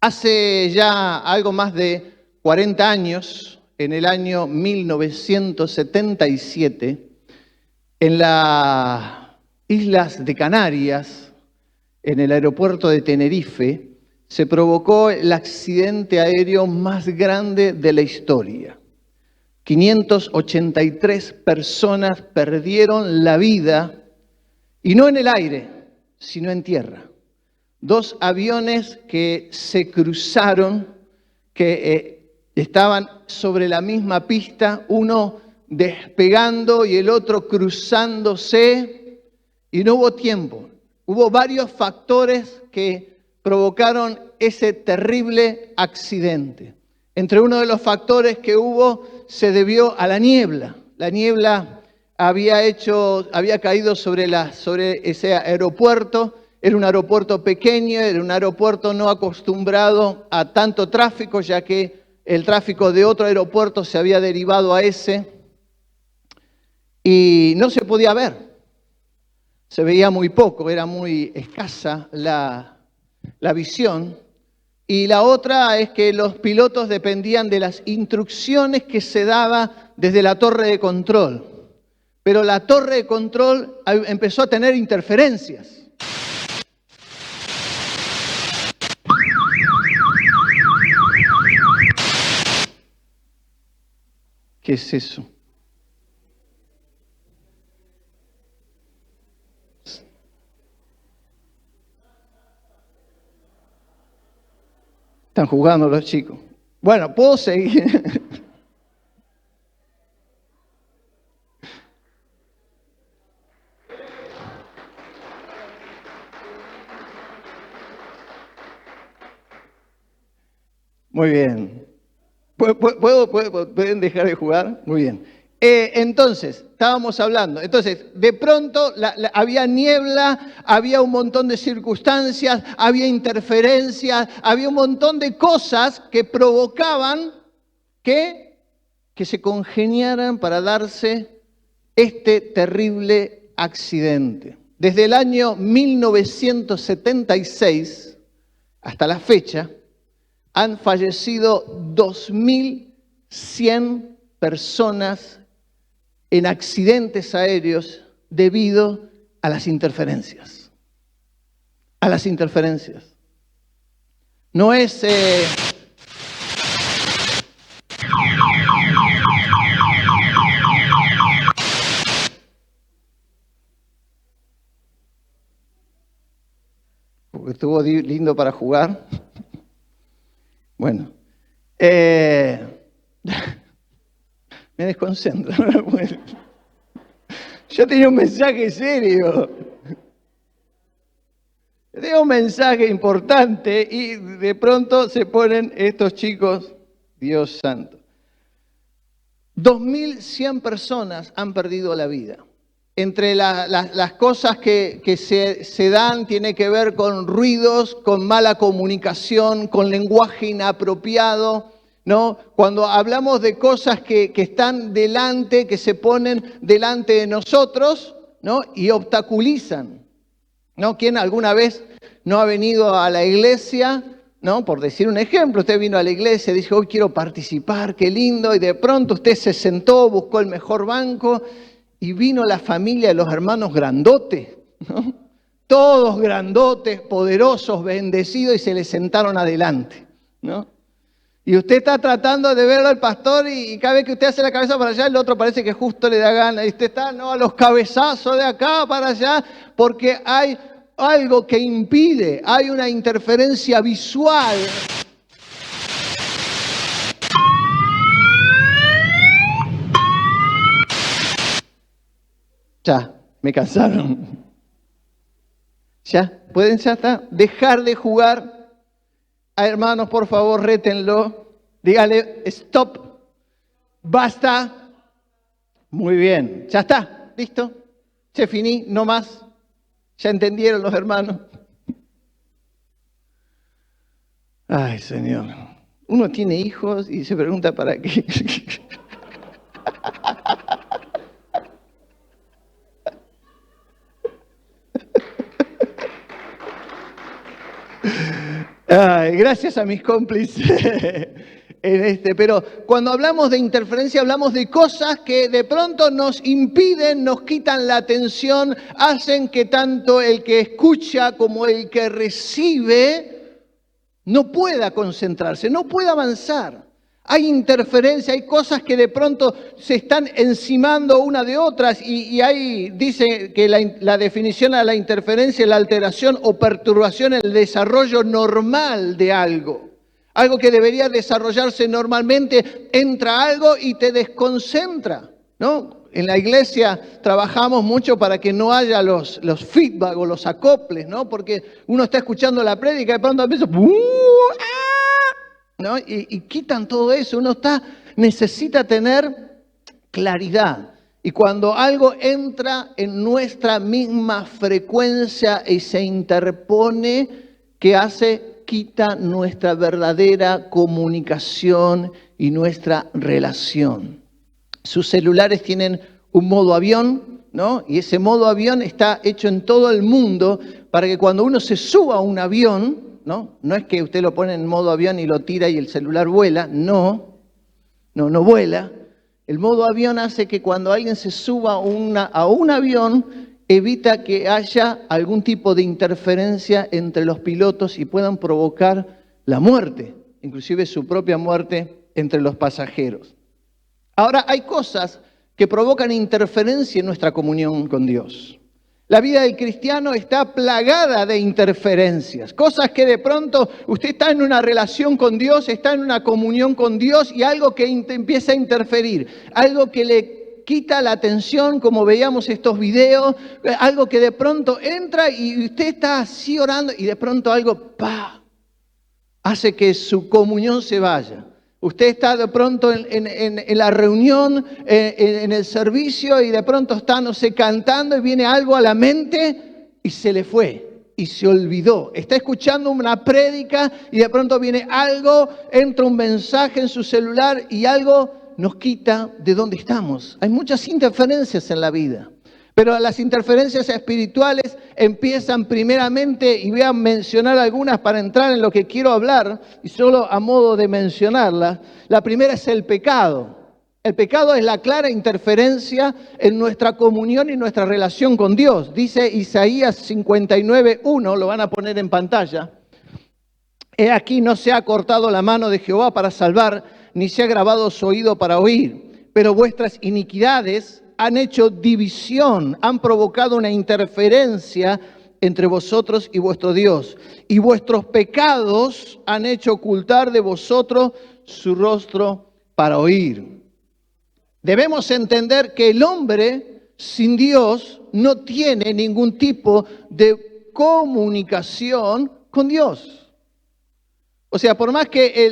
Hace ya algo más de 40 años, en el año 1977, en las Islas de Canarias, en el aeropuerto de Tenerife, se provocó el accidente aéreo más grande de la historia. 583 personas perdieron la vida, y no en el aire, sino en tierra. 2 aviones que se cruzaron, que estaban sobre la misma pista, uno despegando y el otro cruzándose, y no hubo tiempo. Hubo varios factores que provocaron ese terrible accidente. Entre uno de los factores que hubo se debió a la niebla. La niebla había caído sobre ese aeropuerto. Era un aeropuerto pequeño, era un aeropuerto no acostumbrado a tanto tráfico, ya que el tráfico de otro aeropuerto se había derivado a ese, y no se podía ver. Se veía muy poco, era muy escasa la visión. Y la otra es que los pilotos dependían de las instrucciones que se daba desde la torre de control. Pero la torre de control empezó a tener interferencias. ¿Qué es eso? Están jugando los chicos. Bueno, puedo seguir. Muy bien. ¿Pueden dejar de jugar? Muy bien. Entonces, estábamos hablando. Entonces, de pronto había niebla, había un montón de circunstancias, había interferencias, había un montón de cosas que provocaban que se congeniaran para darse este terrible accidente. Desde el año 1976 hasta la fecha, han fallecido 2.100 personas en accidentes aéreos debido a las interferencias. A las interferencias. No es... Porque estuvo lindo para jugar. Bueno. Me desconcentro. Yo tenía un mensaje serio. Tenía un mensaje importante y de pronto se ponen estos chicos, Dios santo. 2.100 personas han perdido la vida. Entre las cosas que se dan tiene que ver con ruidos, con mala comunicación, con lenguaje inapropiado, ¿no? Cuando hablamos de cosas que están delante, que se ponen delante de nosotros, ¿no? Y obstaculizan, ¿no? ¿Quién alguna vez no ha venido a la iglesia, ¿no? Por decir un ejemplo, usted vino a la iglesia, dijo, hoy quiero participar, qué lindo, y de pronto usted se sentó, buscó el mejor banco, y vino la familia de los hermanos grandotes, ¿no? Todos grandotes, poderosos, bendecidos, y se le sentaron adelante, ¿no? Y usted está tratando de verlo al pastor y cada vez que usted hace la cabeza para allá, el otro parece que justo le da gana. Y usted está, no, a los cabezazos de acá para allá, porque hay algo que impide, hay una interferencia visual. Ya, me cansaron. Ya, pueden ya está, dejar de jugar. Hermanos, por favor, rétenlo. Dígale, stop, basta. Muy bien, ya está, listo. Se finí, no más. Ya entendieron los hermanos. Ay, Señor. Uno tiene hijos y se pregunta para qué. Ay, Gracias a mis cómplices. Pero cuando hablamos de interferencia, hablamos de cosas que de pronto nos impiden, nos quitan la atención, hacen que tanto el que escucha como el que recibe no pueda concentrarse, no pueda avanzar. Hay interferencia, hay cosas que de pronto se están encimando una de otras y ahí dice que la definición a la interferencia es la alteración o perturbación en el desarrollo normal de algo. Algo que debería desarrollarse normalmente, entra algo y te desconcentra, ¿no? En la iglesia trabajamos mucho para que no haya los feedback o los acoples, ¿no? Porque uno está escuchando la prédica y de pronto empieza, ¿no? Y quitan todo eso. Uno necesita tener claridad. Y cuando algo entra en nuestra misma frecuencia y se interpone, ¿qué hace? Quita nuestra verdadera comunicación y nuestra relación. Sus celulares tienen un modo avión, ¿no? Y ese modo avión está hecho en todo el mundo para que cuando uno se suba a un avión, ¿no? No es que usted lo pone en modo avión y lo tira y el celular vuela, no vuela. El modo avión hace que cuando alguien se suba a un avión, evita que haya algún tipo de interferencia entre los pilotos y puedan provocar la muerte, inclusive su propia muerte entre los pasajeros. Ahora, hay cosas que provocan interferencia en nuestra comunión con Dios. La vida del cristiano está plagada de interferencias, cosas que de pronto usted está en una relación con Dios, está en una comunión con Dios y algo que empieza a interferir, algo que le quita la atención, como veíamos estos videos, algo que de pronto entra y usted está así orando y de pronto algo hace que su comunión se vaya. Usted está de pronto en la reunión, en el servicio y de pronto está, no sé, cantando y viene algo a la mente y se le fue y se olvidó. Está escuchando una prédica y de pronto viene algo, entra un mensaje en su celular y algo nos quita de dónde estamos. Hay muchas interferencias en la vida, pero las interferencias espirituales empiezan primeramente, y voy a mencionar algunas para entrar en lo que quiero hablar, y solo a modo de mencionarlas. La primera es el pecado. El pecado es la clara interferencia en nuestra comunión y nuestra relación con Dios. Dice Isaías 59:1, lo van a poner en pantalla. He aquí, no se ha cortado la mano de Jehová para salvar, ni se ha grabado su oído para oír, pero vuestras iniquidades han hecho división, han provocado una interferencia entre vosotros y vuestro Dios, y vuestros pecados han hecho ocultar de vosotros su rostro para oír. Debemos entender que el hombre sin Dios no tiene ningún tipo de comunicación con Dios. O sea, por más que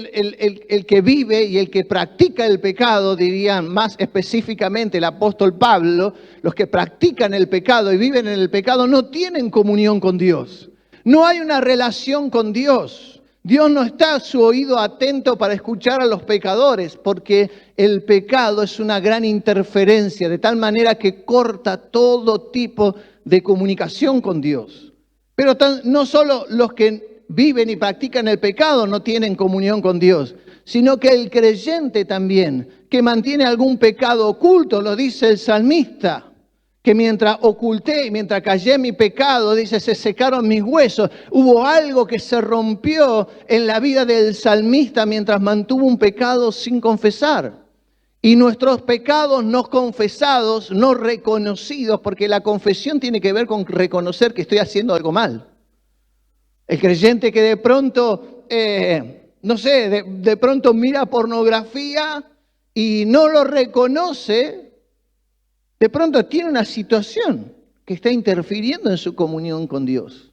el que vive y el que practica el pecado, dirían más específicamente el apóstol Pablo, los que practican el pecado y viven en el pecado no tienen comunión con Dios. No hay una relación con Dios. Dios no está a su oído atento para escuchar a los pecadores, porque el pecado es una gran interferencia, de tal manera que corta todo tipo de comunicación con Dios. Pero no solo los que viven y practican el pecado no tienen comunión con Dios, sino que el creyente también, que mantiene algún pecado oculto, lo dice el salmista, que mientras oculté y mientras callé mi pecado, dice, se secaron mis huesos. Hubo algo que se rompió en la vida del salmista mientras mantuvo un pecado sin confesar. Y nuestros pecados no confesados, no reconocidos, porque la confesión tiene que ver con reconocer que estoy haciendo algo mal. El creyente que de pronto, de pronto mira pornografía y no lo reconoce, de pronto tiene una situación que está interfiriendo en su comunión con Dios.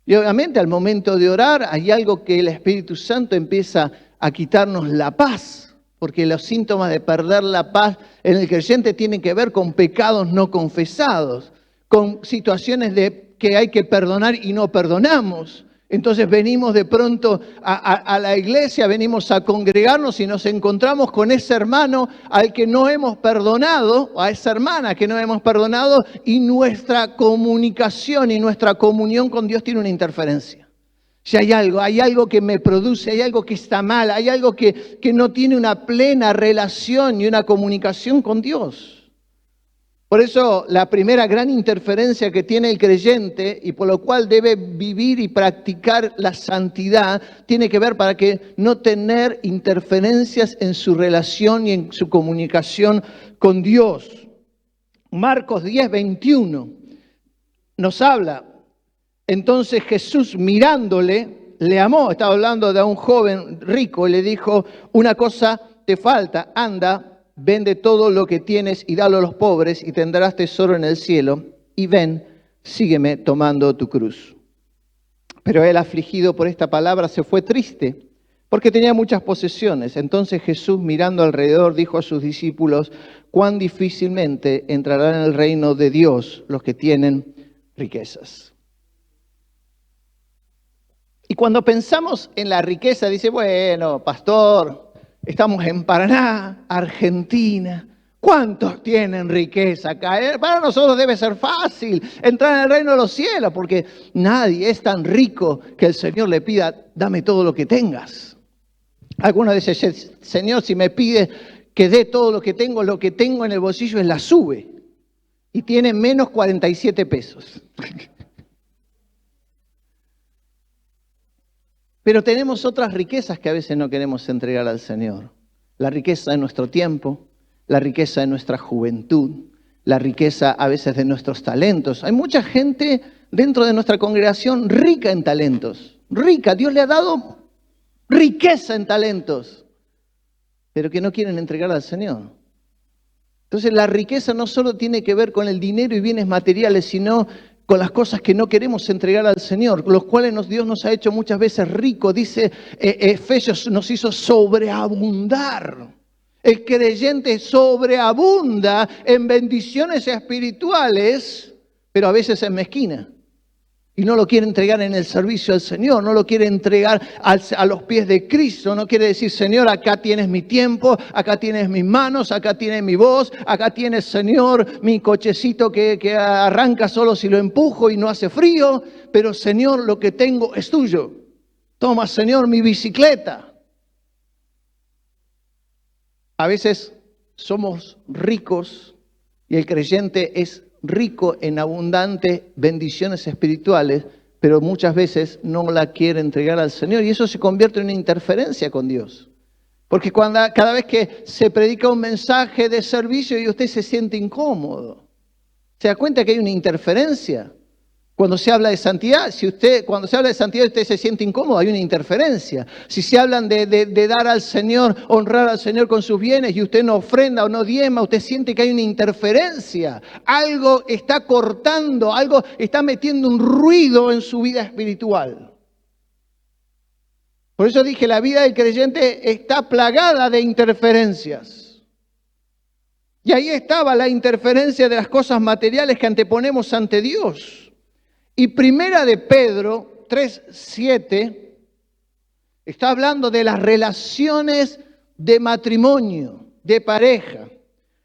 Y obviamente al momento de orar hay algo que el Espíritu Santo empieza a quitarnos la paz, porque los síntomas de perder la paz en el creyente tienen que ver con pecados no confesados, con situaciones que hay que perdonar y no perdonamos. Entonces venimos de pronto a la iglesia, venimos a congregarnos y nos encontramos con ese hermano al que no hemos perdonado, o a esa hermana que no hemos perdonado, y nuestra comunicación y nuestra comunión con Dios tiene una interferencia. Si hay algo que me produce, hay algo que está mal, hay algo que no tiene una plena relación y una comunicación con Dios. Por eso la primera gran interferencia que tiene el creyente y por lo cual debe vivir y practicar la santidad, tiene que ver para que no tener interferencias en su relación y en su comunicación con Dios. Marcos 10:21 nos habla. Entonces Jesús mirándole, le amó. Estaba hablando de un joven rico y le dijo, una cosa te falta, anda, vende todo lo que tienes y dalo a los pobres y tendrás tesoro en el cielo. Y ven, sígueme tomando tu cruz. Pero él, afligido por esta palabra, se fue triste porque tenía muchas posesiones. Entonces Jesús, mirando alrededor, dijo a sus discípulos, cuán difícilmente entrarán en el reino de Dios los que tienen riquezas. Y cuando pensamos en la riqueza, dice, bueno, pastor, estamos en Paraná, Argentina. ¿Cuántos tienen riqueza acá? Para nosotros debe ser fácil entrar en el reino de los cielos, porque nadie es tan rico que el Señor le pida, dame todo lo que tengas. Algunos dicen, Señor, si me pide que dé todo lo que tengo en el bolsillo es la sube. Y tiene menos 47 pesos. Pero tenemos otras riquezas que a veces no queremos entregar al Señor. La riqueza de nuestro tiempo, la riqueza de nuestra juventud, la riqueza a veces de nuestros talentos. Hay mucha gente dentro de nuestra congregación rica en talentos. Rica, Dios le ha dado riqueza en talentos, pero que no quieren entregar al Señor. Entonces la riqueza no solo tiene que ver con el dinero y bienes materiales, sino con las cosas que no queremos entregar al Señor, los cuales Dios nos ha hecho muchas veces ricos. Dice Efesios, nos hizo sobreabundar. El creyente sobreabunda en bendiciones espirituales, pero a veces es mezquina. Y no lo quiere entregar en el servicio al Señor, no lo quiere entregar a los pies de Cristo. No quiere decir, Señor, acá tienes mi tiempo, acá tienes mis manos, acá tienes mi voz, acá tienes, Señor, mi cochecito que arranca solo si lo empujo y no hace frío. Pero, Señor, lo que tengo es tuyo. Toma, Señor, mi bicicleta. A veces somos ricos y el creyente es rico en abundantes bendiciones espirituales, pero muchas veces no la quiere entregar al Señor y eso se convierte en una interferencia con Dios. Porque cada vez que se predica un mensaje de servicio y usted se siente incómodo, ¿se da cuenta que hay una interferencia? Cuando se habla de santidad, cuando se habla de santidad usted se siente incómodo, hay una interferencia. Si se hablan de dar al Señor, honrar al Señor con sus bienes y usted no ofrenda o no diezma, usted siente que hay una interferencia. Algo está cortando, algo está metiendo un ruido en su vida espiritual. Por eso dije, la vida del creyente está plagada de interferencias. Y ahí estaba la interferencia de las cosas materiales que anteponemos ante Dios. Y primera de Pedro 3:7 está hablando de las relaciones de matrimonio, de pareja.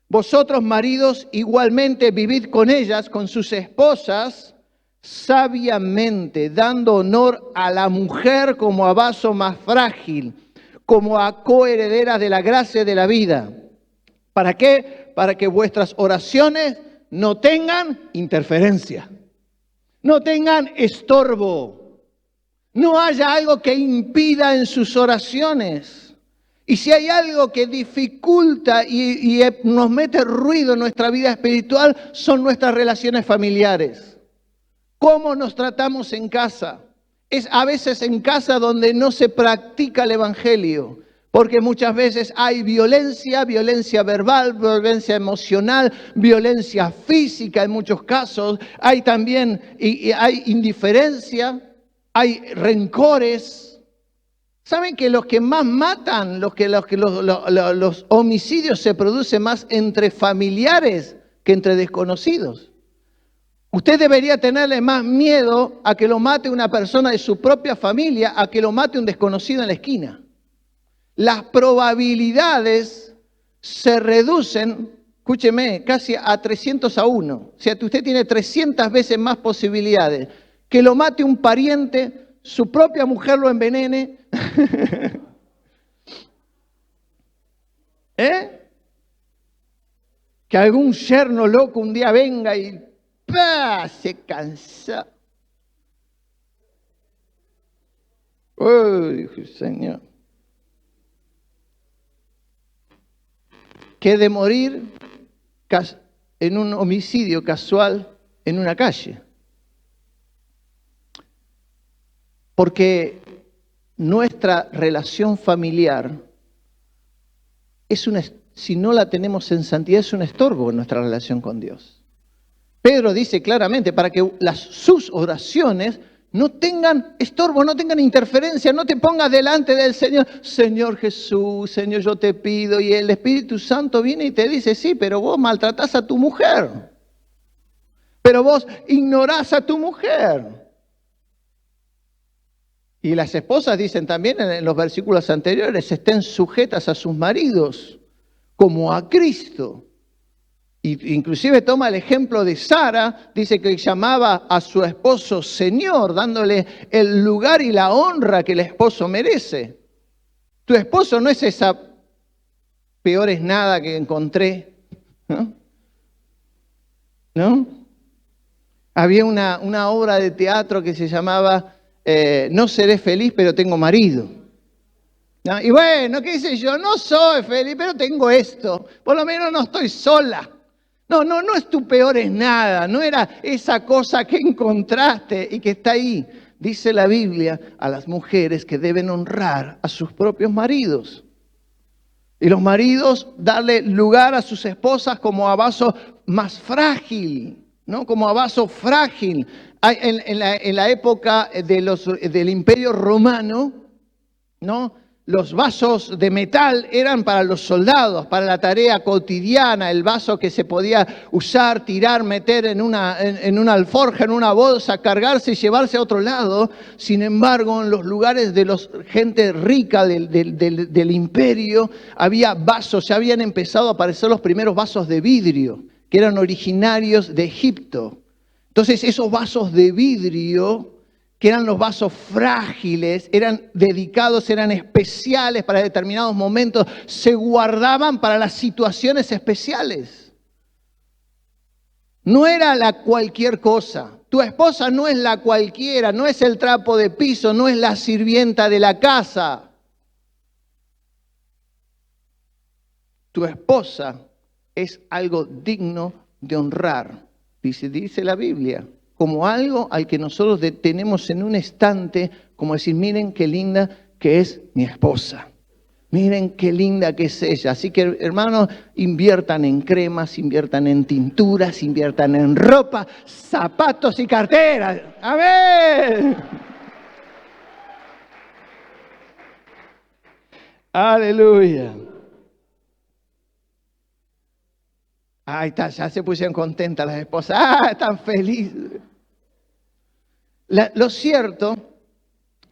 Vosotros, maridos, igualmente vivid con ellas, con sus esposas, sabiamente, dando honor a la mujer como a vaso más frágil, como a coherederas de la gracia de la vida. ¿Para qué? Para que vuestras oraciones no tengan interferencia. No tengan estorbo, no haya algo que impida en sus oraciones. Y si hay algo que dificulta y nos mete ruido en nuestra vida espiritual, son nuestras relaciones familiares. ¿Cómo nos tratamos en casa? Es a veces en casa donde no se practica el Evangelio. Porque muchas veces hay violencia verbal, violencia emocional, violencia física en muchos casos. Hay también hay indiferencia, hay rencores. ¿Saben que los que más matan, los homicidios se producen más entre familiares que entre desconocidos? Usted debería tenerle más miedo a que lo mate una persona de su propia familia a que lo mate un desconocido en la esquina. Las probabilidades se reducen, escúcheme, casi a 300-1. O sea, usted tiene 300 veces más posibilidades que lo mate un pariente su propia mujer lo envenene. Que algún yerno loco un día venga y ¡pah! Se cansa. Uy, Señor. Que de morir en un homicidio casual en una calle. Porque nuestra relación familiar si no la tenemos en santidad, es un estorbo en nuestra relación con Dios. Pedro dice claramente, para que sus oraciones no tengan estorbo, no tengan interferencia, no te pongas delante del Señor. Señor Jesús, Señor, yo te pido. Y el Espíritu Santo viene y te dice, sí, pero vos maltratás a tu mujer. Pero vos ignorás a tu mujer. Y las esposas dicen también en los versículos anteriores, estén sujetas a sus maridos como a Cristo. Y inclusive toma el ejemplo de Sara, dice que llamaba a su esposo Señor, dándole el lugar y la honra que el esposo merece. Tu esposo no es esa peor es nada que encontré, ¿no? ¿No? Había una obra de teatro que se llamaba No seré feliz, pero tengo marido. ¿No? Y bueno, ¿qué dice yo? No soy feliz, pero tengo esto. Por lo menos no estoy sola. No es tu peor es nada. No era esa cosa que encontraste y que está ahí. Dice la Biblia a las mujeres que deben honrar a sus propios maridos. Y los maridos darle lugar a sus esposas como a vaso más frágil, ¿no? Como a vaso frágil. En la época del Imperio Romano, ¿no? Los vasos de metal eran para los soldados, para la tarea cotidiana, el vaso que se podía usar, tirar, meter en una alforja, en una bolsa, cargarse y llevarse a otro lado. Sin embargo, en los lugares de la gente rica del imperio, había vasos, ya habían empezado a aparecer los primeros vasos de vidrio, que eran originarios de Egipto. Entonces, esos vasos de vidrio, que eran los vasos frágiles, eran dedicados, eran especiales para determinados momentos, se guardaban para las situaciones especiales. No era la cualquier cosa. Tu esposa no es la cualquiera, no es el trapo de piso, no es la sirvienta de la casa. Tu esposa es algo digno de honrar, dice la Biblia. Como algo al que nosotros detenemos en un instante, como decir, miren qué linda que es mi esposa. Miren qué linda que es ella. Así que, hermanos, inviertan en cremas, inviertan en tinturas, inviertan en ropa, zapatos y carteras. ¡Amén! ¡Aleluya! Ahí está, ya se pusieron contentas las esposas. ¡Ah, están felices! Lo cierto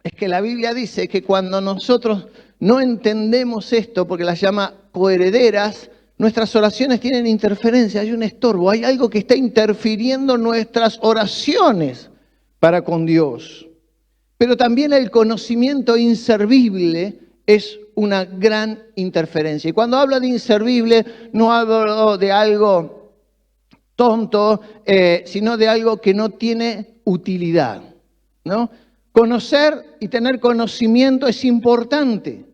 es que la Biblia dice que cuando nosotros no entendemos esto, porque las llama coherederas, nuestras oraciones tienen interferencia, hay un estorbo, hay algo que está interfiriendo nuestras oraciones para con Dios. Pero también el conocimiento inservible es una gran interferencia. Y cuando hablo de inservible, no hablo de algo tonto, sino de algo que no tiene utilidad, ¿no? Conocer y tener conocimiento es importante.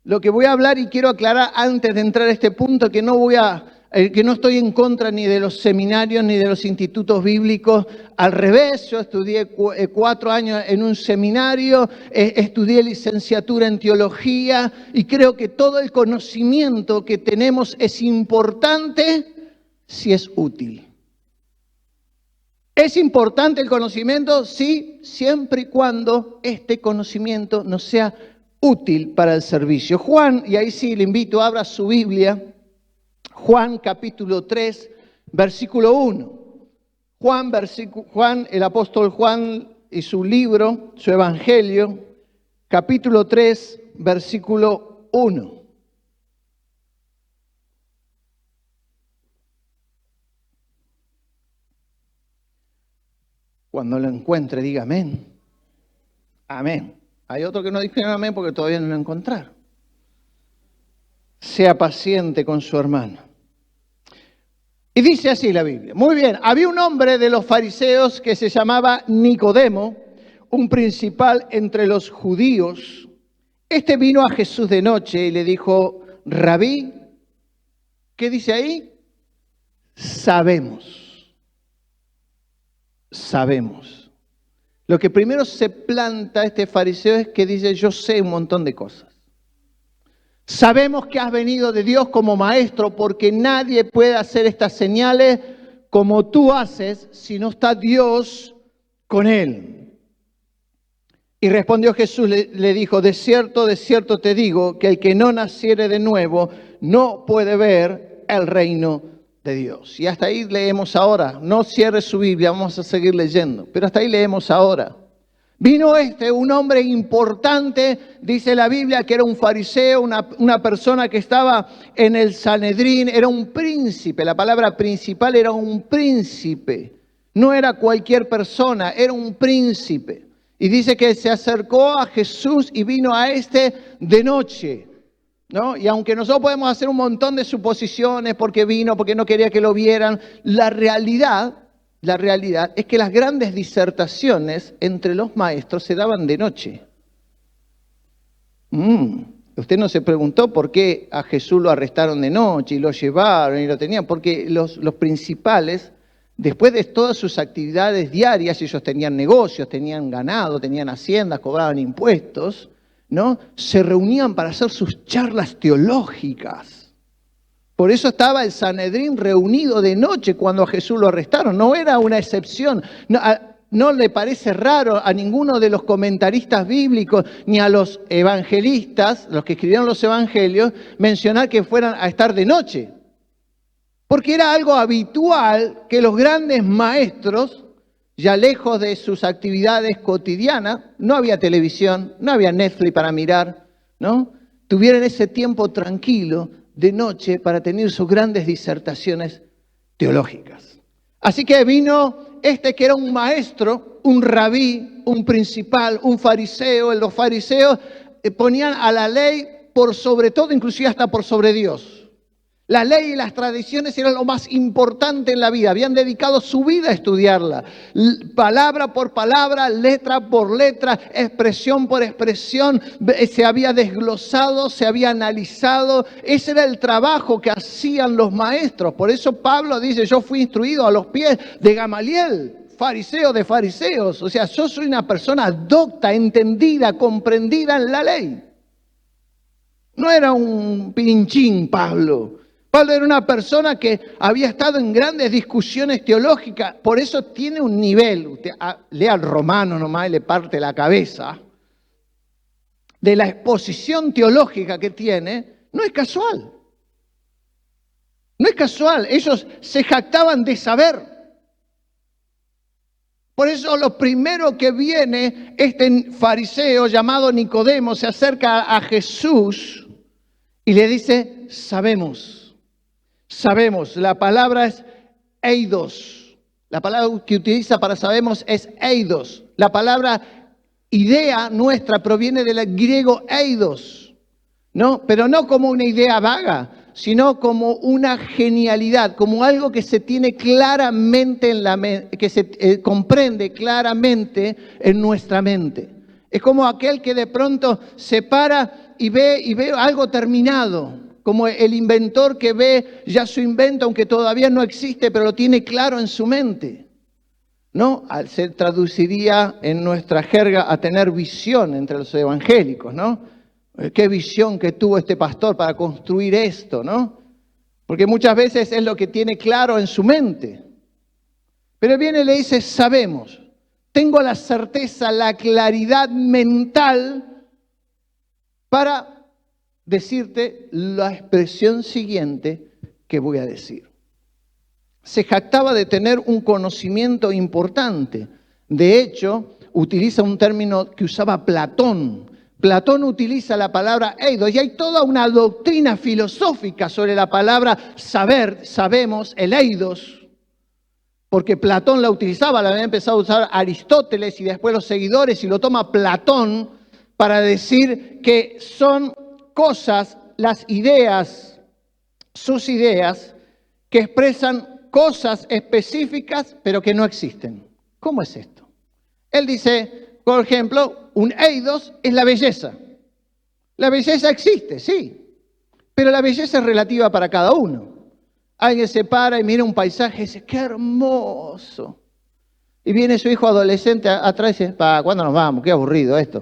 Lo que voy a hablar y quiero aclarar antes de entrar a este punto, que no estoy en contra ni de los seminarios ni de los institutos bíblicos. Al revés, yo estudié 4 años en un seminario, estudié licenciatura en teología y creo que todo el conocimiento que tenemos es importante si es útil. ¿Es importante el conocimiento? Sí, siempre y cuando este conocimiento nos sea útil para el servicio. Juan, y ahí sí le invito, abra su Biblia, Juan capítulo 3, versículo 1. Juan, el apóstol Juan y su libro, su evangelio, capítulo 3, versículo 1. Cuando lo encuentre, diga amén. Amén. Hay otros que no dijeron amén porque todavía no lo encontraron. Sea paciente con su hermano. Y dice así la Biblia. Muy bien, había un hombre de los fariseos que se llamaba Nicodemo, un principal entre los judíos. Este vino a Jesús de noche y le dijo, Rabí, ¿qué dice ahí? Sabemos. Lo que primero se planta este fariseo es que dice, yo sé un montón de cosas. Sabemos que has venido de Dios como maestro porque nadie puede hacer estas señales como tú haces si no está Dios con él. Y respondió Jesús, le dijo, de cierto te digo que el que no naciere de nuevo no puede ver el reino de Dios. Y hasta ahí leemos ahora. No cierre su Biblia, vamos a seguir leyendo. Pero hasta ahí leemos ahora. Vino un hombre importante, dice la Biblia, que era un fariseo, una persona que estaba en el Sanedrín, era un príncipe. La palabra principal era un príncipe. No era cualquier persona, era un príncipe. Y dice que se acercó a Jesús y vino a de noche, ¿no? Y aunque nosotros podemos hacer un montón de suposiciones, porque vino, porque no quería que lo vieran, la realidad es que las grandes disertaciones entre los maestros se daban de noche. Usted no se preguntó por qué a Jesús lo arrestaron de noche y lo llevaron y lo tenían, porque los principales, después de todas sus actividades diarias, ellos tenían negocios, tenían ganado, tenían haciendas, cobraban impuestos, ¿no? Se reunían para hacer sus charlas teológicas. Por eso estaba el Sanedrín reunido de noche cuando a Jesús lo arrestaron. No era una excepción. No le parece raro a ninguno de los comentaristas bíblicos ni a los evangelistas, los que escribieron los evangelios, mencionar que fueran a estar de noche. Porque era algo habitual que los grandes maestros, ya lejos de sus actividades cotidianas, no había televisión, no había Netflix para mirar, ¿no? Tuvieran ese tiempo tranquilo de noche para tener sus grandes disertaciones teológicas. Así que vino que era un maestro, un rabí, un principal, un fariseo. Los fariseos ponían a la ley por sobre todo, inclusive hasta por sobre Dios. La ley y las tradiciones eran lo más importante en la vida. Habían dedicado su vida a estudiarla. Palabra por palabra, letra por letra, expresión por expresión. Se había desglosado, se había analizado. Ese era el trabajo que hacían los maestros. Por eso Pablo dice, yo fui instruido a los pies de Gamaliel, fariseo de fariseos. O sea, yo soy una persona docta, entendida, comprendida en la ley. No era un pinchín Pablo. Pablo era una persona que había estado en grandes discusiones teológicas, por eso tiene un nivel, usted lea al Romano nomás y le parte la cabeza, de la exposición teológica que tiene, no es casual. No es casual, ellos se jactaban de saber. Por eso lo primero que viene, este fariseo llamado Nicodemo se acerca a Jesús y le dice, sabemos, la palabra es eidos. La palabra que utiliza para sabemos es eidos. La palabra idea nuestra proviene del griego eidos, ¿no? Pero no como una idea vaga, sino como una genialidad, como algo que se tiene claramente en la mente, que se comprende claramente en nuestra mente. Es como aquel que de pronto se para y ve algo terminado. Como el inventor que ve ya su invento, aunque todavía no existe, pero lo tiene claro en su mente, ¿no? Se traduciría en nuestra jerga a tener visión entre los evangélicos, ¿no? Qué visión que tuvo este pastor para construir esto, ¿no? Porque muchas veces es lo que tiene claro en su mente. Pero viene y le dice, sabemos, tengo la certeza, la claridad mental para decirte la expresión siguiente que voy a decir. Se jactaba de tener un conocimiento importante. De hecho, utiliza un término que usaba Platón. Platón utiliza la palabra eidos y hay toda una doctrina filosófica sobre la palabra saber, sabemos, el eidos. porque Platón la utilizaba, la había empezado a usar Aristóteles y después los seguidores, y lo toma Platón para decir que son cosas, las ideas, sus ideas, que expresan cosas específicas, pero que no existen. ¿Cómo es esto? Él dice, por ejemplo, un eidos es la belleza. La belleza existe, sí, pero la belleza es relativa para cada uno. Alguien se para y mira un paisaje y dice, ¡qué hermoso! Y viene su hijo adolescente atrás y dice, ¿para cuándo nos vamos? Qué aburrido esto.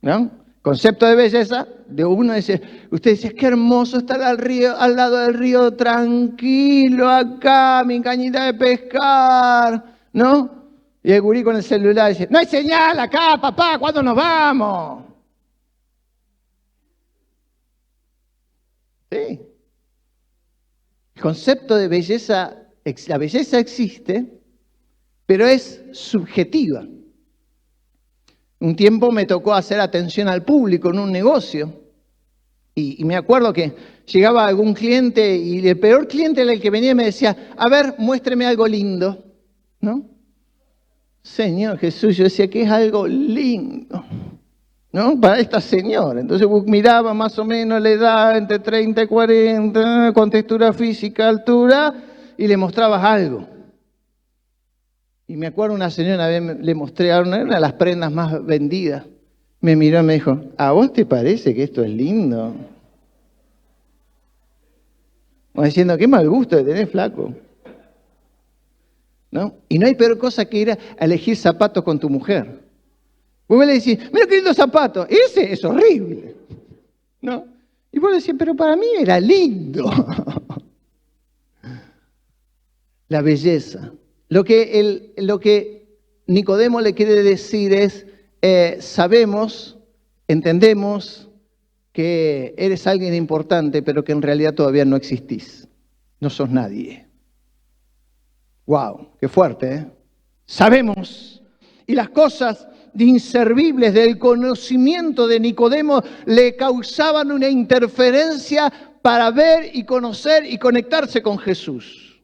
¿No? Concepto de belleza de uno dice, usted dice, qué hermoso estar al lado del río, tranquilo acá, mi cañita de pescar, ¿no? Y el gurí con el celular dice, no hay señal acá, papá, ¿cuándo nos vamos? Sí. El concepto de belleza, la belleza existe, pero es subjetiva. Un tiempo me tocó hacer atención al público en un negocio y me acuerdo que llegaba algún cliente y el peor cliente era el que venía y me decía, a ver, muéstreme algo lindo, ¿no? Señor Jesús, yo decía que es algo lindo, ¿no? Para esta señora. Entonces miraba más o menos la edad, entre 30 y 40, con textura física, altura, y le mostrabas algo. Y me acuerdo una señora, le mostré a una de las prendas más vendidas. Me miró y me dijo, ¿a vos te parece que esto es lindo? Como diciendo, qué mal gusto de tener flaco. ¿No? Y no hay peor cosa que ir a elegir zapatos con tu mujer. Vos le decís, mira qué lindo zapato. Ese es horrible. ¿No? Y vos le decís, pero para mí era lindo. La belleza. Lo que Nicodemo le quiere decir es, sabemos, entendemos que eres alguien importante, pero que en realidad todavía no existís. No sos nadie. ¡Wow! ¡Qué fuerte! ¿Eh? Sabemos. Y las cosas inservibles del conocimiento de Nicodemo le causaban una interferencia para ver y conocer y conectarse con Jesús.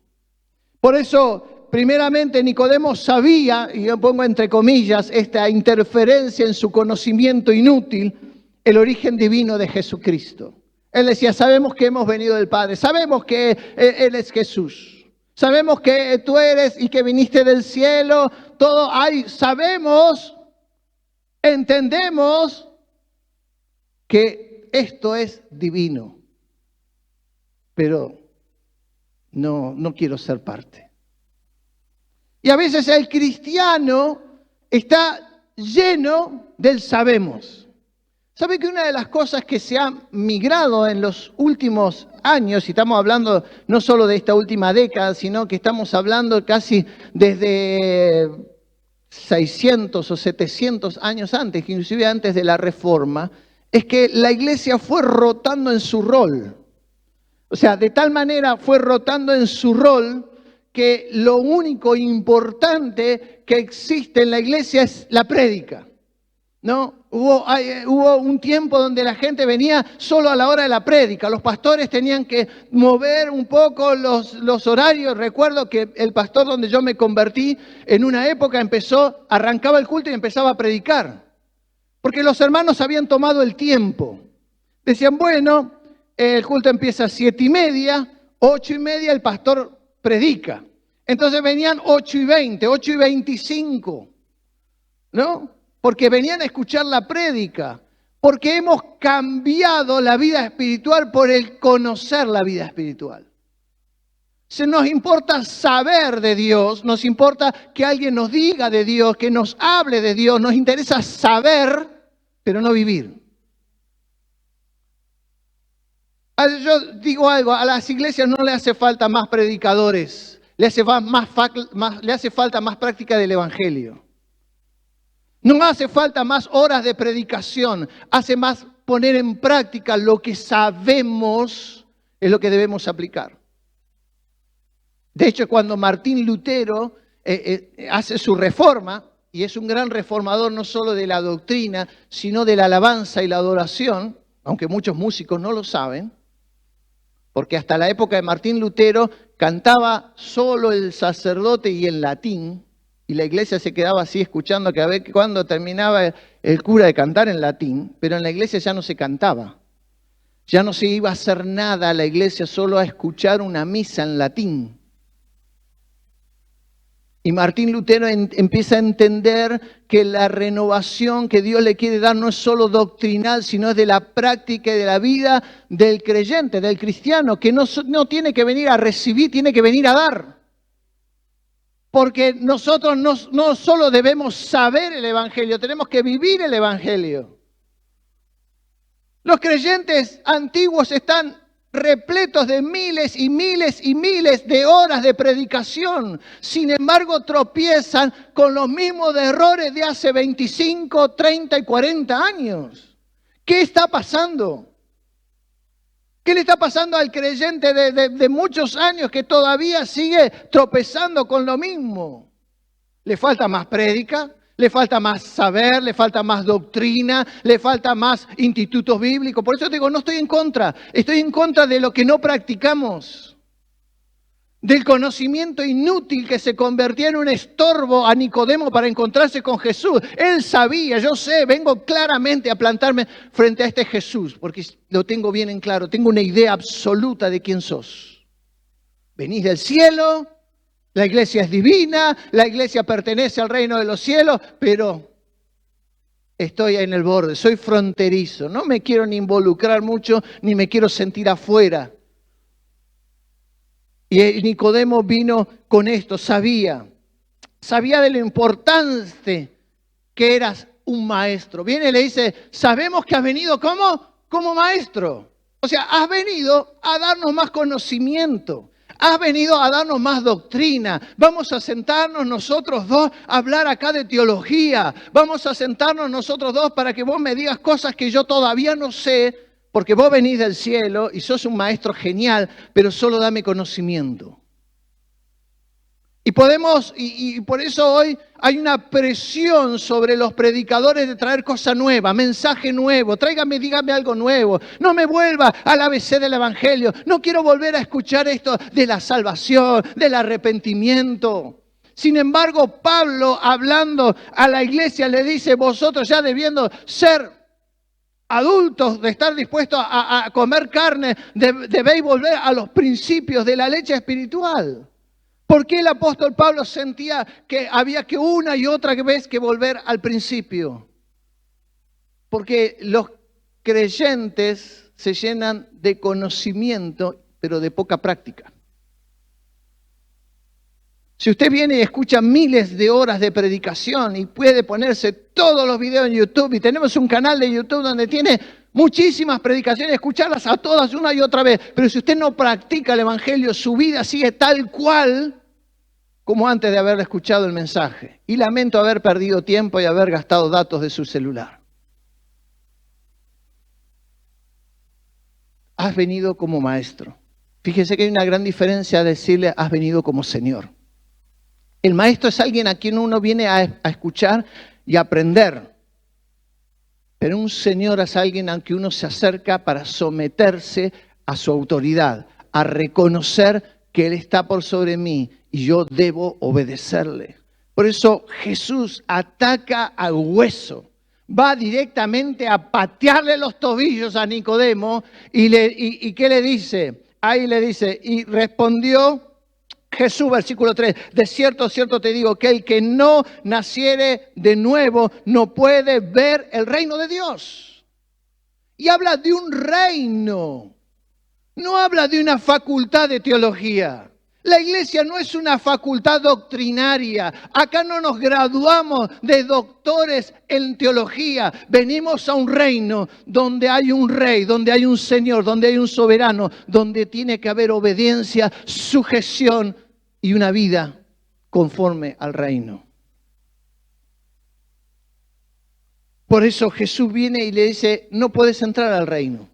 Por eso, primeramente, Nicodemo sabía, y yo pongo entre comillas, esta interferencia en su conocimiento inútil, el origen divino de Jesucristo. Él decía, sabemos que hemos venido del Padre, sabemos que Él es Jesús, sabemos que tú eres y que viniste del cielo, todo hay, sabemos, entendemos que esto es divino, pero no quiero ser parte. Y a veces el cristiano está lleno del sabemos. ¿Sabe que una de las cosas que se ha migrado en los últimos años, y estamos hablando no solo de esta última década, sino que estamos hablando casi desde 600 o 700 años antes, inclusive antes de la Reforma, es que la iglesia fue rotando en su rol. O sea, de tal manera fue rotando en su rol que lo único importante que existe en la iglesia es la prédica, ¿no? Hubo un tiempo donde la gente venía solo a la hora de la prédica. Los pastores tenían que mover un poco los horarios. Recuerdo que el pastor donde yo me convertí en una época arrancaba el culto y empezaba a predicar. Porque los hermanos habían tomado el tiempo. Decían, bueno, el culto empieza a 7:30, 8:30 el pastor predica. Entonces venían 8:20, 8:25, ¿no? Porque venían a escuchar la prédica, porque hemos cambiado la vida espiritual por el conocer la vida espiritual. Se nos importa saber de Dios, nos importa que alguien nos diga de Dios, que nos hable de Dios, nos interesa saber, pero no vivir. Yo digo algo, a las iglesias no le hace falta más predicadores, le hace falta más práctica del evangelio. No hace falta más horas de predicación, hace más poner en práctica lo que sabemos es lo que debemos aplicar. De hecho, cuando Martín Lutero hace su reforma, y es un gran reformador no solo de la doctrina, sino de la alabanza y la adoración, aunque muchos músicos no lo saben, porque hasta la época de Martín Lutero cantaba solo el sacerdote y en latín, y la iglesia se quedaba así escuchando que a ver cuándo terminaba el cura de cantar en latín, pero en la iglesia ya no se cantaba. Ya no se iba a hacer nada a la iglesia, solo a escuchar una misa en latín. Y Martín Lutero empieza a entender que la renovación que Dios le quiere dar no es solo doctrinal, sino es de la práctica y de la vida del creyente, del cristiano, que no tiene que venir a recibir, tiene que venir a dar. Porque nosotros no solo debemos saber el Evangelio, tenemos que vivir el Evangelio. Los creyentes antiguos están repletos de miles y miles y miles de horas de predicación. Sin embargo, tropiezan con los mismos errores de hace 25, 30 y 40 años. ¿Qué está pasando? ¿Qué le está pasando al creyente de muchos años que todavía sigue tropezando con lo mismo? ¿Le falta más prédica? Le falta más saber, le falta más doctrina, le falta más institutos bíblicos. Por eso digo, no estoy en contra de lo que no practicamos. Del conocimiento inútil que se convertía en un estorbo a Nicodemo para encontrarse con Jesús. Él sabía, yo sé, vengo claramente a plantarme frente a este Jesús, porque lo tengo bien en claro, tengo una idea absoluta de quién sos. Venís del cielo. La iglesia es divina, la iglesia pertenece al reino de los cielos, pero estoy en el borde, soy fronterizo, no me quiero ni involucrar mucho, ni me quiero sentir afuera. Y Nicodemo vino con esto, sabía de lo importante que eras un maestro. Viene y le dice, sabemos que has venido como maestro. O sea, has venido a darnos más conocimiento. Has venido a darnos más doctrina. Vamos a sentarnos nosotros dos a hablar acá de teología. Vamos a sentarnos nosotros dos para que vos me digas cosas que yo todavía no sé, porque vos venís del cielo y sos un maestro genial, pero solo dame conocimiento. Y por eso hoy hay una presión sobre los predicadores de traer cosa nueva, mensaje nuevo, dígame algo nuevo. No me vuelva al ABC del Evangelio. No quiero volver a escuchar esto de la salvación, del arrepentimiento. Sin embargo, Pablo, hablando a la iglesia, le dice, vosotros ya debiendo ser adultos, de estar dispuestos a comer carne, debéis volver a los principios de la leche espiritual. ¿Por qué el apóstol Pablo sentía que había que una y otra vez que volver al principio? Porque los creyentes se llenan de conocimiento, pero de poca práctica. Si usted viene y escucha miles de horas de predicación y puede ponerse todos los videos en YouTube, y tenemos un canal de YouTube donde tiene muchísimas predicaciones, escucharlas a todas una y otra vez, pero si usted no practica el Evangelio, su vida sigue tal cual como antes de haber escuchado el mensaje. Y lamento haber perdido tiempo y haber gastado datos de su celular. Has venido como maestro. Fíjese que hay una gran diferencia de decirle has venido como Señor. El maestro es alguien a quien uno viene a escuchar y a aprender. Pero un Señor es alguien a quien uno se acerca para someterse a su autoridad, a reconocer que Él está por sobre mí y yo debo obedecerle. Por eso Jesús ataca al hueso. Va directamente a patearle los tobillos a Nicodemo y ¿qué le dice? Ahí le dice, y respondió Jesús, versículo 3, de cierto te digo que el que no naciere de nuevo no puede ver el reino de Dios. Y habla de un reino, no habla de una facultad de teología. La iglesia no es una facultad doctrinaria. Acá no nos graduamos de doctores en teología. Venimos a un reino donde hay un rey, donde hay un señor, donde hay un soberano, donde tiene que haber obediencia, sujeción y una vida conforme al reino. Por eso Jesús viene y le dice, no puedes entrar al reino.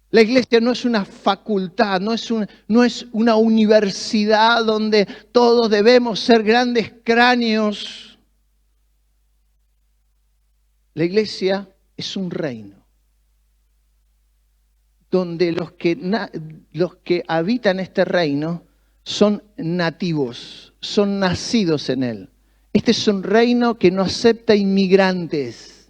La iglesia no es una facultad, no es una universidad donde todos debemos ser grandes cráneos. La iglesia es un reino donde los que habitan este reino son nativos, son nacidos en él. Este es un reino que no acepta inmigrantes.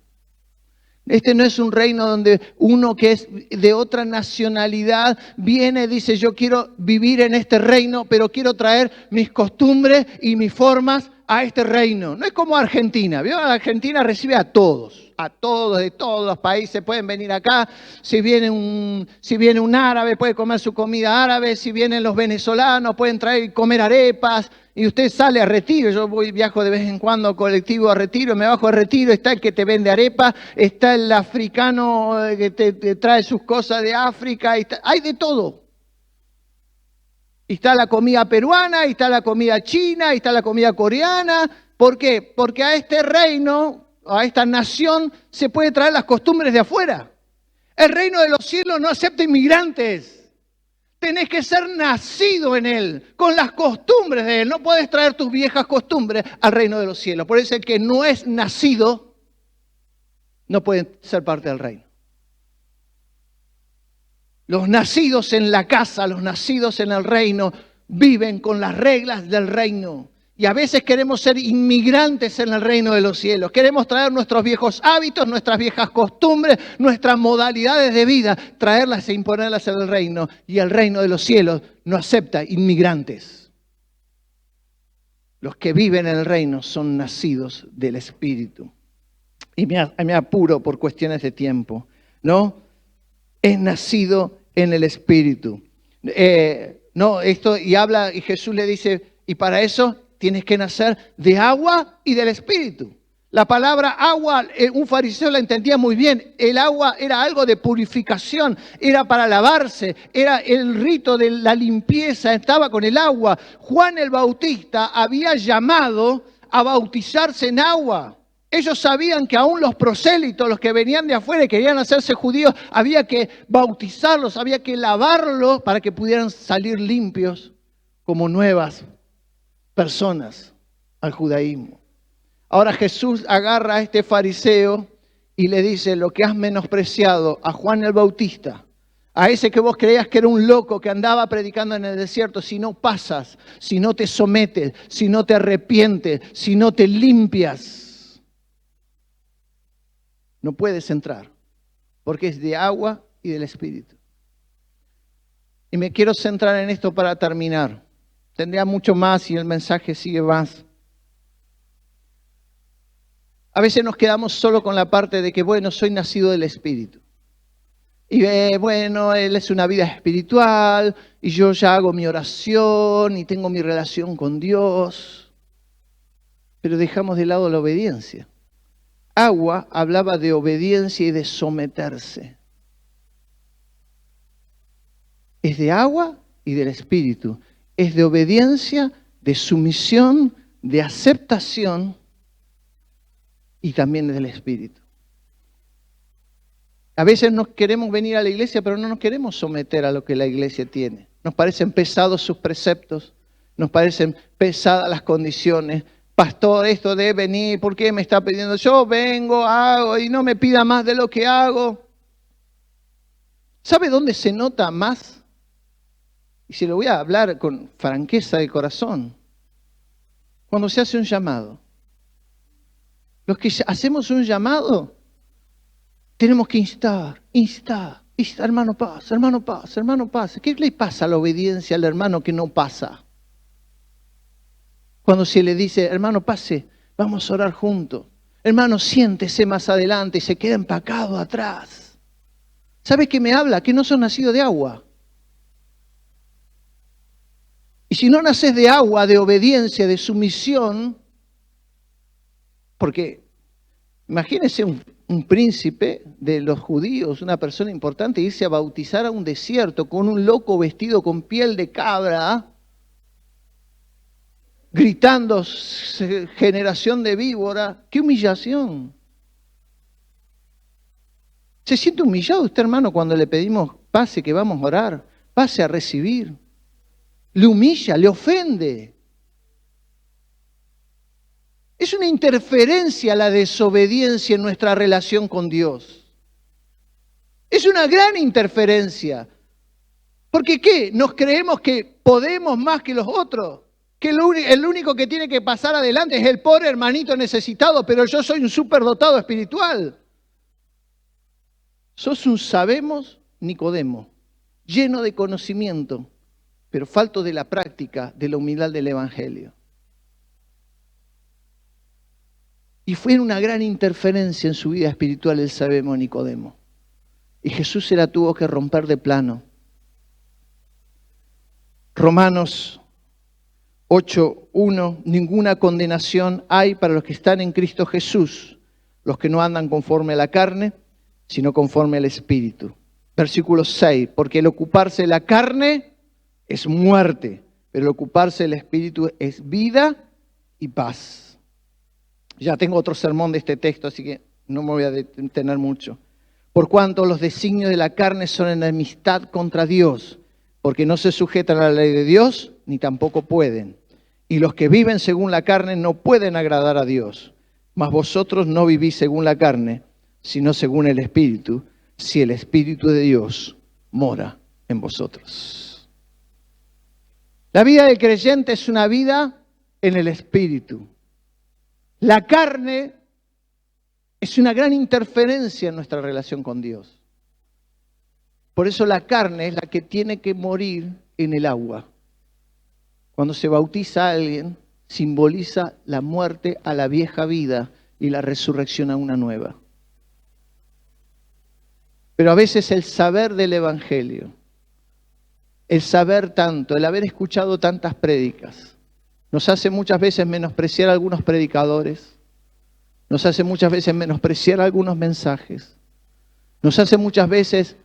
Este no es un reino donde uno que es de otra nacionalidad viene y dice, yo quiero vivir en este reino, pero quiero traer mis costumbres y mis formas a este reino. No es como Argentina. ¿Vio? Argentina recibe a todos de todos los países pueden venir acá. Si viene un árabe, puede comer su comida árabe. Si vienen los venezolanos, pueden traer y comer arepas. Y usted sale a Retiro, yo viajo de vez en cuando colectivo a Retiro, me bajo a Retiro, está el que te vende arepa, está el africano que te trae sus cosas de África, hay de todo. Y está la comida peruana, y está la comida china, y está la comida coreana. ¿Por qué? Porque a este reino, a esta nación, se puede traer las costumbres de afuera. El reino de los cielos no acepta inmigrantes. Tenés que ser nacido en él, con las costumbres de él. No puedes traer tus viejas costumbres al reino de los cielos. Por eso el que no es nacido no puede ser parte del reino. Los nacidos en la casa, los nacidos en el reino, viven con las reglas del reino. Y a veces queremos ser inmigrantes en el reino de los cielos. Queremos traer nuestros viejos hábitos, nuestras viejas costumbres, nuestras modalidades de vida, traerlas e imponerlas en el reino. Y el reino de los cielos no acepta inmigrantes. Los que viven en el reino son nacidos del Espíritu. Y me apuro por cuestiones de tiempo, ¿no? Es nacido en el Espíritu. Y Jesús le dice, y para eso tienes que nacer de agua y del Espíritu. La palabra agua, un fariseo la entendía muy bien. El agua era algo de purificación, era para lavarse, era el rito de la limpieza, estaba con el agua. Juan el Bautista había llamado a bautizarse en agua. Ellos sabían que aún los prosélitos, los que venían de afuera y querían hacerse judíos, había que bautizarlos, había que lavarlos para que pudieran salir limpios como nuevas personas al judaísmo. Ahora Jesús agarra a este fariseo y le dice, lo que has menospreciado a Juan el Bautista, a ese que vos creías que era un loco que andaba predicando en el desierto, si no pasas, si no te sometes, si no te arrepientes, si no te limpias, no puedes entrar, porque es de agua y del Espíritu. Y me quiero centrar en esto para terminar. Tendría mucho más y el mensaje sigue más. A veces nos quedamos solo con la parte de que, bueno, soy nacido del Espíritu. Y bueno, él es una vida espiritual y yo ya hago mi oración y tengo mi relación con Dios. Pero dejamos de lado la obediencia. Agua hablaba de obediencia y de someterse. Es de agua y del Espíritu. Es de obediencia, de sumisión, de aceptación y también del Espíritu. A veces nos queremos venir a la iglesia, pero no nos queremos someter a lo que la iglesia tiene. Nos parecen pesados sus preceptos, nos parecen pesadas las condiciones. Pastor, esto de venir, ¿por qué me está pidiendo? Yo vengo, hago y no me pida más de lo que hago. ¿Sabe dónde se nota más? Y se lo voy a hablar con franqueza de corazón. Cuando se hace un llamado. Los que hacemos un llamado, tenemos que instar, hermano pasa, hermano pasa, hermano pasa. ¿Qué le pasa a la obediencia al hermano que no pasa? Cuando se le dice, hermano pase, vamos a orar juntos. Hermano, siéntese más adelante y se queda empacado atrás. ¿Sabe qué me habla? Que no son nacidos de agua. Y si no naces de agua, de obediencia, de sumisión, porque imagínese un príncipe de los judíos, una persona importante, irse a bautizar a un desierto con un loco vestido con piel de cabra, gritando generación de víbora. ¡Qué humillación! ¿Se siente humillado usted, hermano, cuando le pedimos pase, que vamos a orar, pase a recibir? Le humilla, le ofende. Es una interferencia la desobediencia en nuestra relación con Dios. Es una gran interferencia. Porque ¿qué? ¿Nos creemos que podemos más que los otros? Que el único que tiene que pasar adelante es el pobre hermanito necesitado, pero yo soy un superdotado espiritual. Sos un sabemos Nicodemo, lleno de conocimiento, pero falto de la práctica, de la humildad del Evangelio. Y fue una gran interferencia en su vida espiritual el sabemos Nicodemo. Y Jesús se la tuvo que romper de plano. Romanos 8:1, ninguna condenación hay para los que están en Cristo Jesús, los que no andan conforme a la carne, sino conforme al Espíritu. Versículo 6, porque el ocuparse de la carne es muerte, pero el ocuparse del Espíritu es vida y paz. Ya tengo otro sermón de este texto, así que no me voy a detener mucho. Por cuanto los designios de la carne son enemistad contra Dios, porque no se sujetan a la ley de Dios, ni tampoco pueden. Y los que viven según la carne no pueden agradar a Dios. Mas vosotros no vivís según la carne, sino según el Espíritu, si el Espíritu de Dios mora en vosotros. La vida del creyente es una vida en el Espíritu. La carne es una gran interferencia en nuestra relación con Dios. Por eso la carne es la que tiene que morir en el agua. Cuando se bautiza a alguien, simboliza la muerte a la vieja vida y la resurrección a una nueva. Pero a veces el saber del Evangelio, el saber tanto, el haber escuchado tantas prédicas, nos hace muchas veces menospreciar a algunos predicadores, nos hace muchas veces menospreciar algunos mensajes, nos hace muchas veces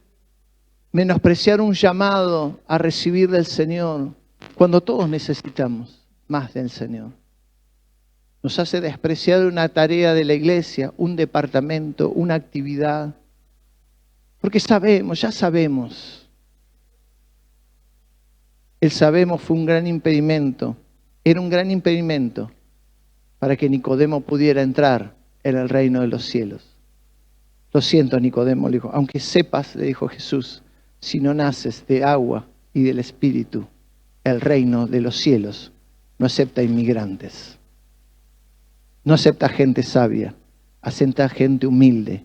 menospreciar un llamado a recibir del Señor, cuando todos necesitamos más del Señor. Nos hace despreciar una tarea de la iglesia, un departamento, una actividad, porque sabemos, ya sabemos. El sabemos fue un gran impedimento, era un gran impedimento para que Nicodemo pudiera entrar en el reino de los cielos. Lo siento, Nicodemo, le dijo, aunque sepas, le dijo Jesús, si no naces de agua y del Espíritu, el reino de los cielos no acepta inmigrantes, no acepta gente sabia, acepta gente humilde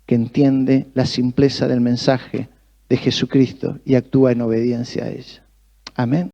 que entiende la simpleza del mensaje de Jesucristo y actúa en obediencia a ella. Amén.